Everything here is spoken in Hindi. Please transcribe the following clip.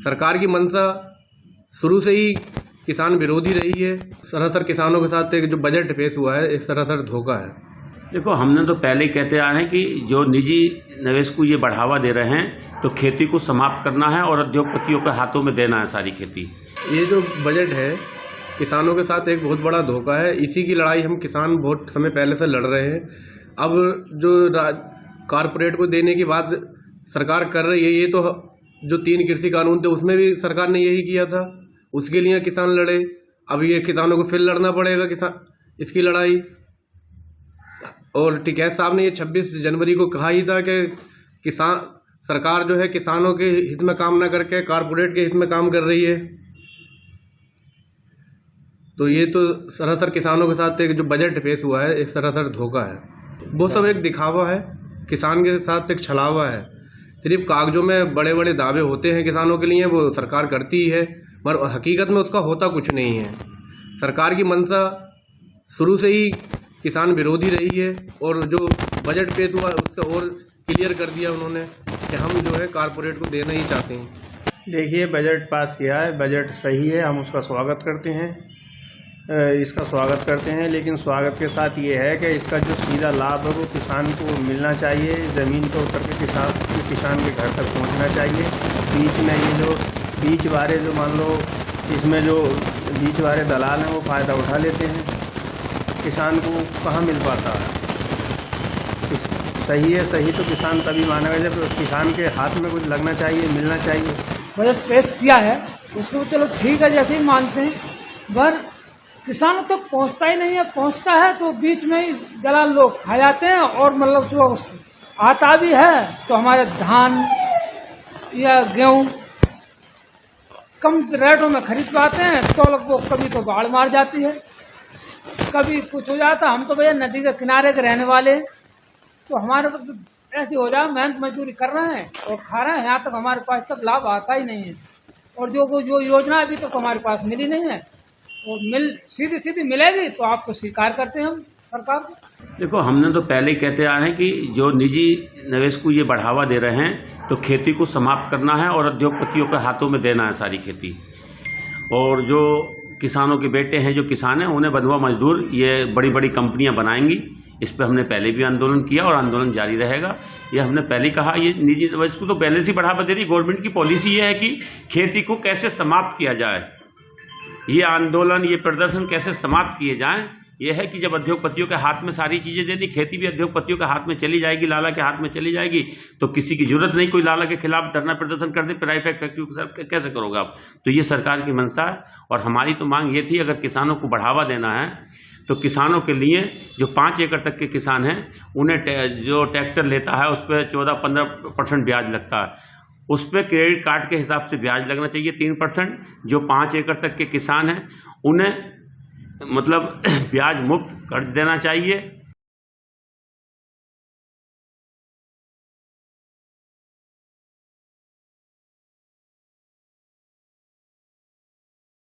सरकार की मंशा शुरू से ही किसान विरोधी रही है। सरासर किसानों के साथ एक जो बजट पेश हुआ है, एक सरासर धोखा है। देखो, हमने तो पहले ही कहते आ रहे हैं कि जो निजी निवेश को ये बढ़ावा दे रहे हैं तो खेती को समाप्त करना है और उद्योगपतियों के हाथों में देना है सारी खेती। ये जो बजट है किसानों के साथ एक बहुत बड़ा धोखा है। इसी की लड़ाई हम किसान बहुत समय पहले से लड़ रहे हैं। अब जो कारपोरेट को देने की बात सरकार कर रही है, ये तो जो 3 कृषि कानून थे उसमें भी सरकार ने यही किया था, उसके लिए किसान लड़े। अब ये किसानों को फिर लड़ना पड़ेगा किसान इसकी लड़ाई। और टिकैत साहब ने ये 26 जनवरी को कहा ही था कि किसान सरकार जो है किसानों के हित में काम ना करके कारपोरेट के हित में काम कर रही है। तो ये तो सरासर किसानों के साथ एक जो बजट पेश हुआ है, एक सरासर धोखा है। वो सब एक दिखावा है, किसान के साथ एक छलावा है। सिर्फ कागजों में बड़े बड़े दावे होते हैं किसानों के लिए, वो सरकार करती ही है, मगर हकीकत में उसका होता कुछ नहीं है। सरकार की मंशा शुरू से ही किसान विरोधी रही है और जो बजट पेश हुआ उससे और क्लियर कर दिया उन्होंने कि हम जो है कारपोरेट को देना ही चाहते हैं। देखिए, बजट पास किया है, बजट सही है, हम उसका स्वागत करते हैं, इसका स्वागत करते हैं। लेकिन स्वागत के साथ ये है कि इसका जो सीधा लाभ है वो किसान को मिलना चाहिए, ज़मीन पर उतर के किसान के घर तक पहुंचना चाहिए। बीच में ये जो बीच वाले जो मान लो इसमें जो बीच वाले दलाल हैं वो फ़ायदा उठा लेते हैं, किसान को कहाँ मिल पाता है। सही है, सही तो किसान तभी मानेगा जब किसान के हाथ में कुछ लगना चाहिए, मिलना चाहिए। बजट पेश किया है उसको चलो ठीक है जैसे ही मानते हैं, पर किसानों तक पहुंचता ही नहीं है। पहुंचता है तो बीच में ही दलाल लोग खा जाते हैं। और मतलब जो आता भी है तो हमारे धान या गेहूं कम रेटों में खरीद पाते हैं तो लोग वो कभी तो बाढ़ मार जाती है, कभी कुछ हो जाता। हम तो भैया नदी के किनारे के रहने वाले, तो हमारे तो ऐसे हो जाए मेहनत मजदूरी कर रहे हैं और खा रहे हैं, यहाँ तक हमारे पास तक लाभ आता ही नहीं है। और जो योजना अभी तक हमारे पास मिली नहीं है, और सीधी मिलेगी तो आपको स्वीकार करते हैं हम सरकार को। देखो, हमने तो पहले ही कहते आ रहे हैं कि जो निजी निवेश को ये बढ़ावा दे रहे हैं तो खेती को समाप्त करना है और उद्योगपतियों के हाथों में देना है सारी खेती। और जो किसानों के बेटे हैं, जो किसान हैं, उन्हें बंधुआ मजदूर ये बड़ी बड़ी कंपनियां बनाएंगी। इस पर हमने पहले भी आंदोलन किया और आंदोलन जारी रहेगा। ये हमने पहले कहा, ये निजी निवेश को तो पहले से बढ़ावा दे रही गवर्नमेंट की पॉलिसी ये है कि खेती को कैसे समाप्त किया जाए, ये आंदोलन, ये प्रदर्शन कैसे समाप्त किए जाएं। ये है कि जब उद्योगपतियों के हाथ में सारी चीज़ें दे दी, खेती भी उद्योगपतियों के हाथ में चली जाएगी, लाला के हाथ में चली जाएगी, तो किसी की जरूरत नहीं कोई लाला के खिलाफ धरना प्रदर्शन कर दे। प्राइवेट फैक्ट्री के साथ कैसे करोगे आप। तो ये सरकार की मंशा है। और हमारी तो मांग ये थी, अगर किसानों को बढ़ावा देना है तो किसानों के लिए जो 5 एकड़ तक के किसान हैं उन्हें जो ट्रैक्टर लेता है उस पर 14-15% ब्याज लगता है, उस पर क्रेडिट कार्ड के हिसाब से ब्याज लगना चाहिए 3%। जो 5 एकड़ तक के किसान हैं उन्हें मतलब ब्याज मुक्त कर्ज देना चाहिए।